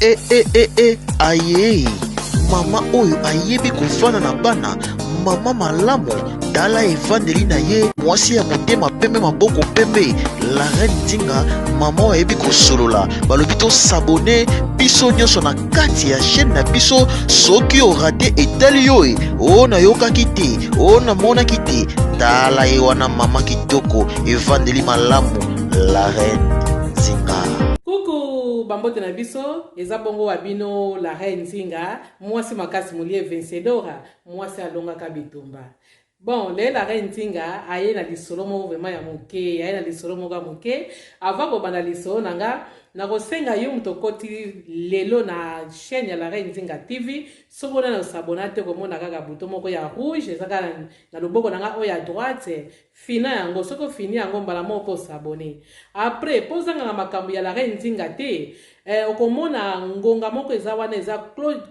Eyee mama oyo ayebi kofana na bana mama malamu tala evandeli na ye mwasi ya motema pembe maboko pembe Lareine Nzinga mama oyo ayebi kosolola balobi to sabone biso nyonso na kati ya chaîne na biso soki orate etali yo o nayokaki te o namonaki te tala ye wana mama kitoko evandeli malamu Lareine Nzinga. Coucou bambote na biso eza bongo wabino Lareine Nzinga mwasi makasi molie vencedora mwasi alongaka bitumba. Bon, le Lareine Nzinga aye na lisolo moko vraiment ya moke, aye na lisolo moko ya moke. Avant ko banda lisolo nanga na kosenga yo mutokoti lelo na chaîne ya Lareine Nzinga TV, soko na s'abonner te komona kaka bouton moko ya rouge ezaka na loboko nanga o ya droite, fina yango soko fini yango mbala moko s'abonner. Après pozanga na makambo ya Lareine Nzinga te, okomona ngonga moko eza wana eza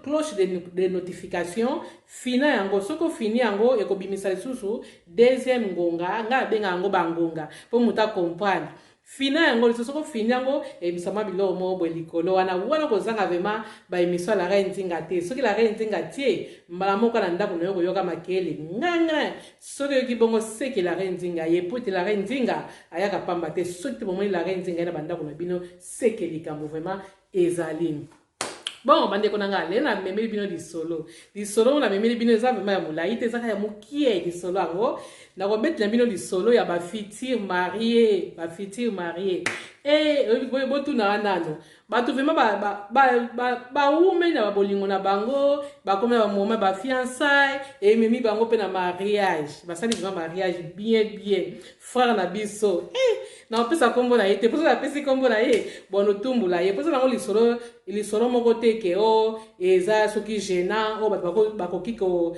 cloche de notification fina yango soko fini yango ekobimisa lisusu deuxième ngonga nga benga yango bangonga po muta comprendre fina yango lisusu soko fini yango ebisama bilo mo bo likolo wana kozanga vema ba emission la Lareine Nzinga te soki la Lareine Nzinga tie mbala moko na ndako na yo yoka makele nganga soki yoki bongo seki la Lareine Nzinga ye puti la Lareine Nzinga ayaka pamba te soki te bomoni la Lareine Nzinga na bandako na bino seki likambo vraiment ezali. Bon, bandeko nanga le na memeli bino lisolo na memeli bino eza vraiment ya molai te ezaka ya mokie lisolo yango na kobetela bino lisolo ya ba futur marié botuna nano batu vraiment ba ume na bolingo na bango bakome ba moma ba fiançailles et memi bango pe na mariage basali vraiment mariage bien frère na biso na pesa kombo na yete poso na pesi kombo na ye bono tumbula ye poso na lisolo moko te ke o eza soki gênant o bakoki ko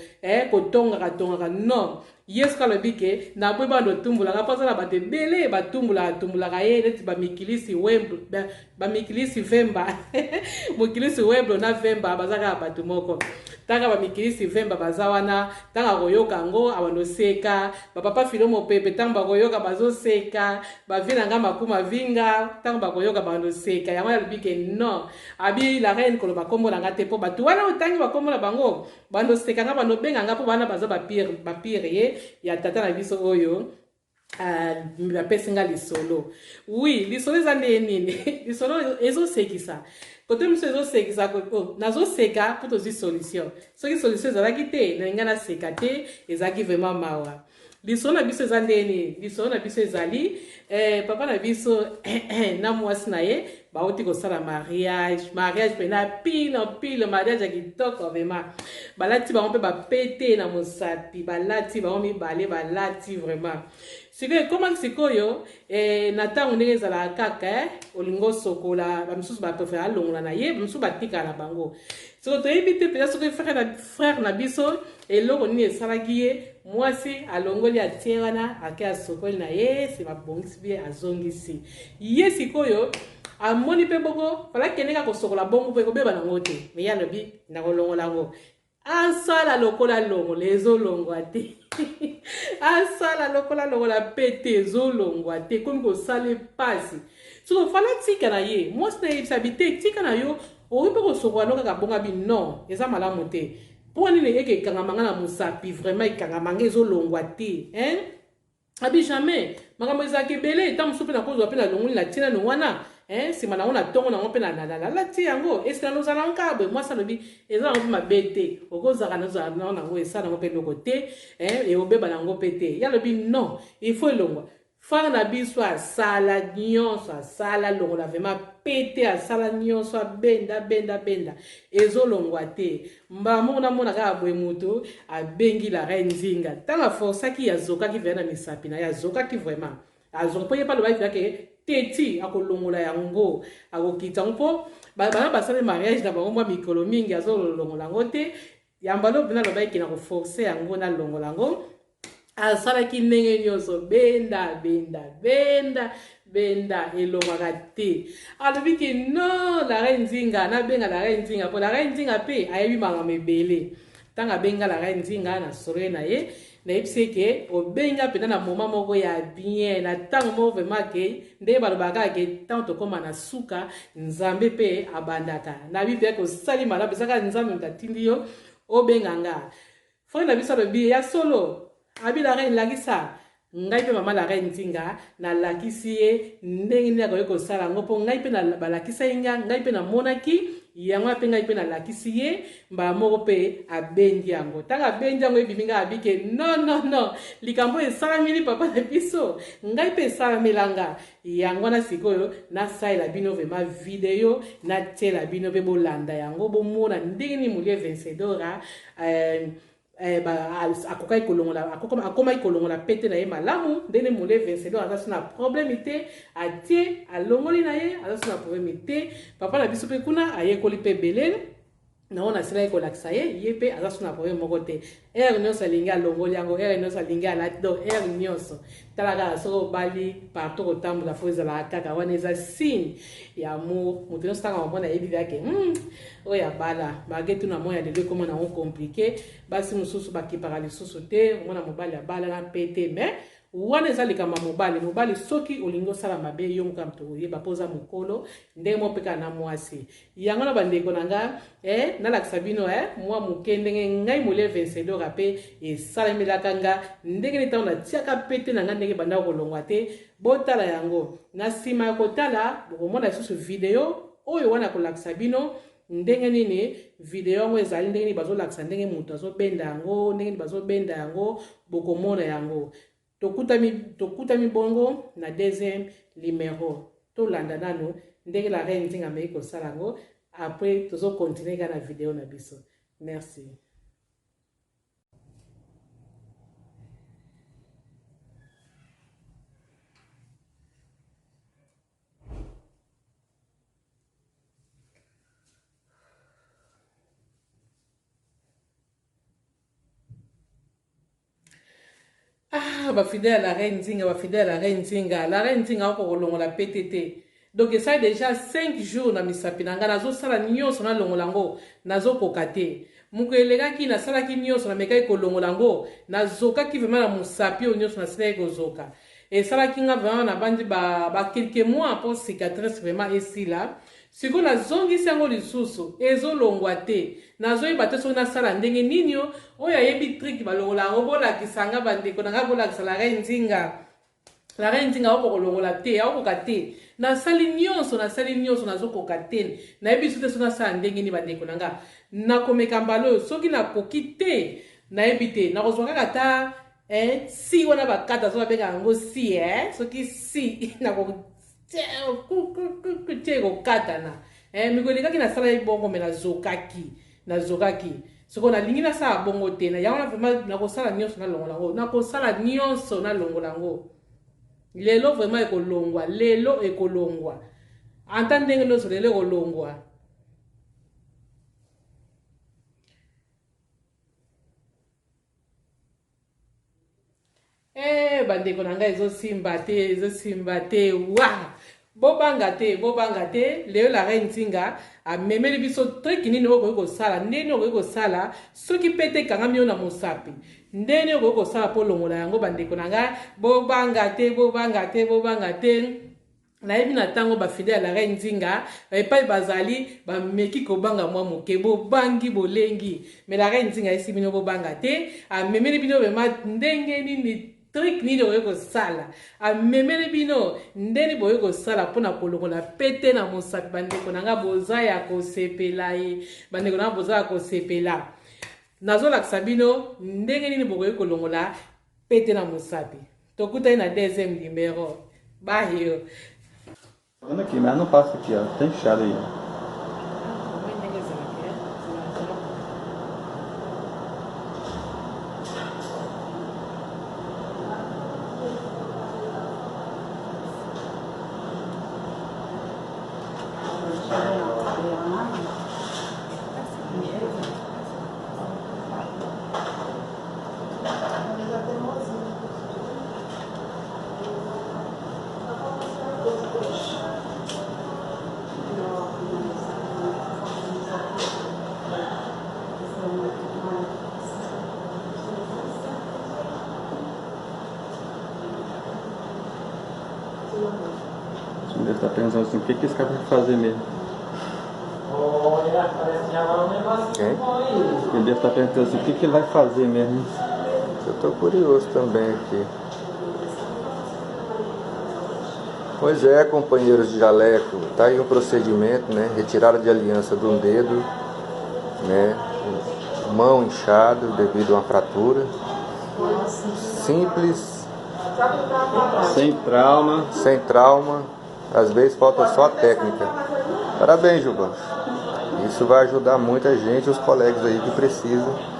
tonga non yes ka lobike na bwe bando tumbula nga poso na bate bele batumbula ka ye neti ba mikilisi vemba mokilisi weblo na vemba bazaka batu moko tanga ba mikilisi vemba bazawana tanga koyoka ngo abando seka papa filomo pepe tanga koyoka bazoseka bavina nga makuma vinga tanga koyoka bando seka yango yalibike non abi la reine koloba kombo na ngate po batu wana utangi bakombo na bango bando seka nga bando benga nga po bana baza bapire ye ya tata na biso oyo bapesinga lisolo. Oui, lisolo eza nini lisolo ezosekisa kote miso ezosekisa nazoseka po tozwi solution soki solution ezalaki te na nga naseka te ezalaki vraiment mawa. Lisolo na biso eza nini lisolo na biso ezali papa na biso na mwasi na ye bauti kosala mariage pena pile mariage ya kitoko vraiment balati bango mpe bapete na Mosapi balati bango mibale balati vraiment sikoyo ekomaki sikoyo na ntango ndenge ezalaka kaka olingo sokola bamisusu baprefere alongola na ye bamisusu batikala na bango soko toyebi te mpenza soki frère na biso eloko nini esalaki ye mwasi alongoli atie wana ake asokoli na ye se babongisi bie azongisi ye sikoyo amoni pe bongo falakende ka kosokola bongo pe kobeba nango te me ya lobi na kolongola ngo asala lokola longo lezolongwa te asala lokola longo la pete ezolongwa te komi kosala pasi soko fala tika na ye mwasi na ye sabite tika na yo oyi pe kosokola no kaka bonga bi non eza malamu te po nini eke kangamanga na Mosapi vraiment ikangamanga ezolongwa te abi jamais makambo ezalaki ebele ta mosusu mpe na kozwa mpe na longoli na tina no wana nsima nango na ntongo nango mpe nalati yango esika nozala nkabwe mwasi alobi eza nango mpe mabe te okozala nango nango esala nango mpe eloko te eobeba nango mpe te ye alobi non il faut elongwa frère na biso asala nyonso asala longola vraiment pete asala nyonso abenda ezolongwa te mbala moko namona kaka boye moto abengi la Lareine Nzinga ntango aforsaki azokaki vea na misapi na ye azokaki vraiment azoka mpo ye pa lobaki veyake teti akolongola yango akokita yango mpo bana basali mariage na bango mwa mikolo mingi azolongola yango te yambalo mpena lobaki na koforce yango na longola yango asalaki ndenge nyonso benda elongwaka te alobiki non Lareine Nzinga nabenga Lareine Nzinga mpo Lareine Nzinga mpe ayebi makambo ebele ntango abenga Lareine Nzinga na solo na ye na ipseke obenga pena na moment moko ya bien na tango moko vraiment ke nde balobaka ke tant tokoma na suka nzambe pe abandaka na bible ko sali malamu ezaka nzambe mutatindi yo obenga nga frère na biso lobi ya solo abi Lareine lakisa ngai pe mama Lareine Nzinga na lakisi ye ndenge nini akoki kosala yango mpo ngai pe na balakisa ye ngai pe namonaki yango pe ngai pe na lakisi ye mbala moko pe abendi yango ntango abendi yango ebimi ngai abike non likambo esalameli papa na biso ngai pe esalamelanga yango wana sikoyo nasalela bino vraimen video natiela bino mpe bolanda yango bomona ndenge nini molie vencedora akomaki kolongola pete na ye malamu ndenge molie vencedor aza so na problème te atie alongoli na ye aza so na problème te papa na biso mpe kuna ayekoli mpe belele nango nasilaki kolakisa ye mpe aza so na problème moko te ere nyonso alingi alongoli yango ere nyonso alingi alati do ere nyonso tala kaka soki obali partout kotambola fo ezalaka kaka wana eza signe ya amour moto nyonso ntango mamona ayebi yake oyo abala Bague tuna moi ya lelo ekoma nango komplike basi mosusu bakipaka lisusu te omona mobali abala na pete mais wana eza likambo ya mobali soki olingi osala mabe yo moka moto oyeba mpo oza mokolo ndenge mo mpeka na mwasi yango na bandeko na nga nalakisa bino mwa moke ndenge ngai molie vencedora mpe esalamelaka nga ndenge nini ntango natiaka pete na nga ndenge bandako kolongwa te botala yango na nsima ya kotala bokomona lisusu video oyo wana kolakisa bino ndenge nini video yango ezali ndenge nini bazolakisa ndenge moto azobenda yango ndenge nini bazobenda yango bokomona yango tokutami bongo na deuxième numéro tolanda nano ndenge Lareine Nzinga ameki kosala yango après tozokontinue kaka na video na biso merci. Bafidèle à Lareine Nzinga, bafidèle à Lareine Nzinga. Lareine Nzinga oko kolongola PTT. Donc ça déjà 5 jours na Mosapi nanga nazo sala nyonso na longolango nazo kokate. Muko elegaki na sala ki nyonso na mekai kolongolango nazoka ki vraiment na Mosapi o nyonso na sala kozoka. Et sala ki nga vraiment na bandi ba quelques mois après cicatrice vraiment ici là. Siko na zongi sango lisusu ezolongwa te nazoyeba te soki nasala ndenge nini oyo ayebi trick balongola yango bolakisanga bandeko nanga bolakisa Lareine Nzinga okolongola te aokoka te nasali nyonso nazokoka te nayebi so te soki nasala ndenge nini bandeko nanga nakomeka mbala oyo soki nakoki te nayebi te nakozwa kaka ta si wana bakata so babenga yango si soki si tie kokatana mikolekaki nasala bongo me nazokaki soko nalingi nasala bongo te na yango na vraiment nakosala nyonso nalongola yango nakosala nyonso nalongola yango lelo vraiment ekolongwa lelo ekolongwa anta ndenge nyonso lelo ekolongwa bandeko na ngai ezosimba te wa bobanga te leo Lareine Nzinga amemeli biso triki nini okoki kosala ndeni okoki kosala soki pete ekangami yo na Mosapi ndeni okoki kosala mpo longola yango bandeko na ngai bobanga te nayebi na ntango bafidèle ya Lareine Nzinga epai bazali bameki kobanga mwa moke bobangi bolengi me Lareine Nzinga esi bino bobanga te amemeli bino vraiment ndenge nini trick nini okoki kosala amemeli bino ndeni bokoki kosala mpona kolongola pete na Mosapi bandeko na nga boza ya kosepela ye bandeko na nga boza ya kosepela nazolakisa bino ndenge nini bokoki kolongola pete na Mosapi tokutani na deuxième numéro bayo. Vendo aqui, mas não passa aqui, ó. Tem fechado aí. Deve estar pensando assim, o que esse cara vai fazer mesmo? Ele deve estar pensando assim, o que ele vai fazer mesmo? Eu tô curioso também aqui. Pois é, companheiros de jaleco, tá aí um procedimento, né? Retirada de aliança de um dedo, né? Mão inchada devido a uma fratura. Simples. Sem trauma. Às vezes falta só a técnica. Parabéns, Juba. Isso vai ajudar muita gente, os colegas aí que precisam.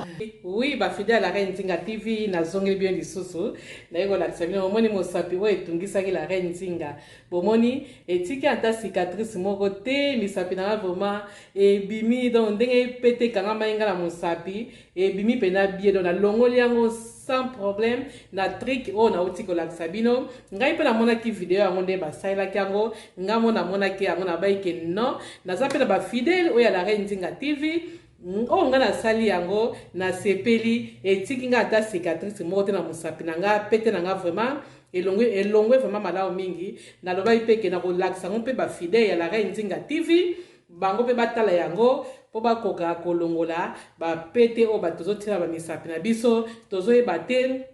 Oui, ba fidèle Lareine Nzinga TV na zongeli bien lisusu na yeko la tsabino bomoni Mosapi o etungisa ki Lareine Nzinga bomoni etiki ata cicatrice moko te misapi na vraiment ebimi donc ndenge pete kanga mainga na Mosapi ebimi pena bien donc na longoli yango sans problème na trick o na uti ko la tsabino ngai pe na mona ki video yango nde basaila kango ngamo na mona ki yango na baike non na zapela ba fidèle o ya Lareine Nzinga TV o nga na sali yango na sepeli etiki nga ata cicatrice moko te na Mosapi na nga pete na nga vraiment elongwe vraiment malamu mingi na loba ipeke na kolakisa ngo mpe ba fidèle ya Lareine Nzinga TV bango mpe batala yango po bakoka kolongola ba pete o bato zotina ba misapi na biso tozoyeba te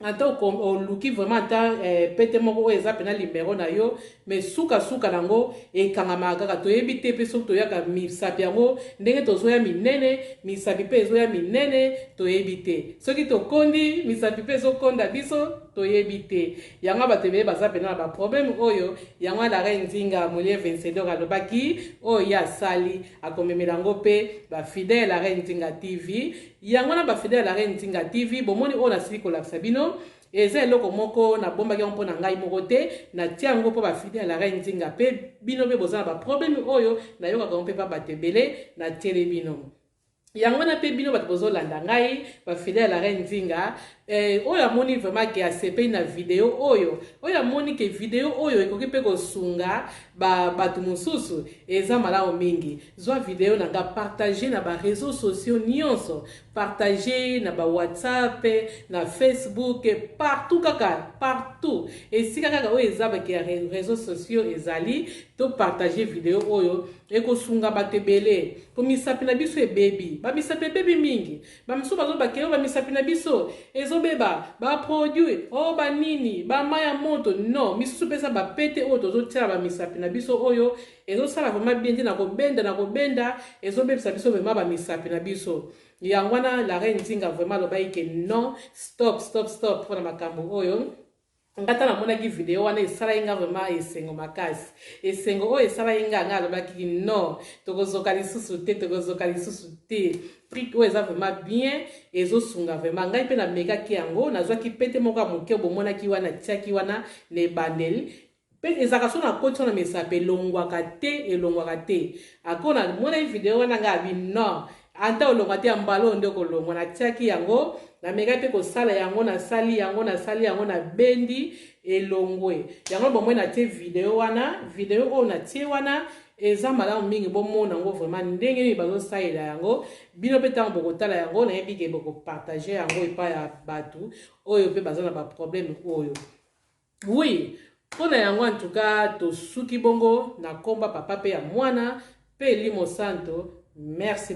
ata oluki vraiment ata pete moko oyo eza pena limero na yo mais suka nango ekangama kaka toyebi te mpe soki toyaka misapi yango ndenge tozoya minene misapi mpe ezoya minene toyebi te soki tokondi misapi mpe ezokonda biso toyebi te yango bato ebeye baza pena na baproblème oyo yango Lareine Nzinga molie vencedor alobaki oyo ye asali akomemela yango mpe bafidèle Lareine Nzinga TV yango na bafidèle Lareine Nzinga TV bomoni oyo nasili kolakisa bino eza eloko moko na bombaki yango mpo na ngai moko te natia yango mpo bafidèle Lareine Nzinga mpe bino mpe boza na baproblème oyo nayokaka yango mpe pa bato ebele natiele bino yango na mpe bino bato bozolanda ngai bafidèle Lareine Nzinga oyo amoni vraiment ke asepeli na video oyo amoni ke video oyo ekoki mpe kosunga bato mosusu eza malamu mingi zwa video na nga partage na ba réseaux sociaux nyonso partage na ba WhatsApp na Facebook partout kaka partout esika kaka oyo eza bake ya réseaux sociaux ezali to partage video oyo ekosunga bato ebele po misapi na biso ebebi bamisapi ebebi mingi bamisu bazobakeo bamisapi na biso ezobeba baproduit o banini bamaya moto non misusu pesa bapete oyo tozotiala bamisapi na biso oyo ezosala vraiment bien te na kobenda ezobebisa biso vraiment bamisapi na biso yango wana Lareine Nzinga vraiment alobai ke non stop mpona makambo oyo ngata namonaki video wana esala inga vraiment esengo makasi esengo oyo esala inga nga alobaki non tokozoka lisusu te trick oyo eza vraiment bien ezosunga vraiment ngai mpe namekaki yango nazwaki pete moko ya moke bomonaki wana tiaki wana na ebandeli mpe ezalaka so na koti wana misapi elongwaka te akona monaki video wana nga abi non anta olongwa te ya mbala nde kolongwa natiaki yango nameka mpe kosala yango nasali yango na bendi elongwe yango bomoi natie video oyo natie wana eza malamu mingi bomona yango vraiment ndenge nini bazosalela yango bino mpe ntango bokotala yango nayebi ke bokopartage yango epai ya bato oyo mpe baza na baproblème oyo oui mpona yango en tout cas tosuki bongo na komba papa mpe ya mwana mpe Elimo Santo merci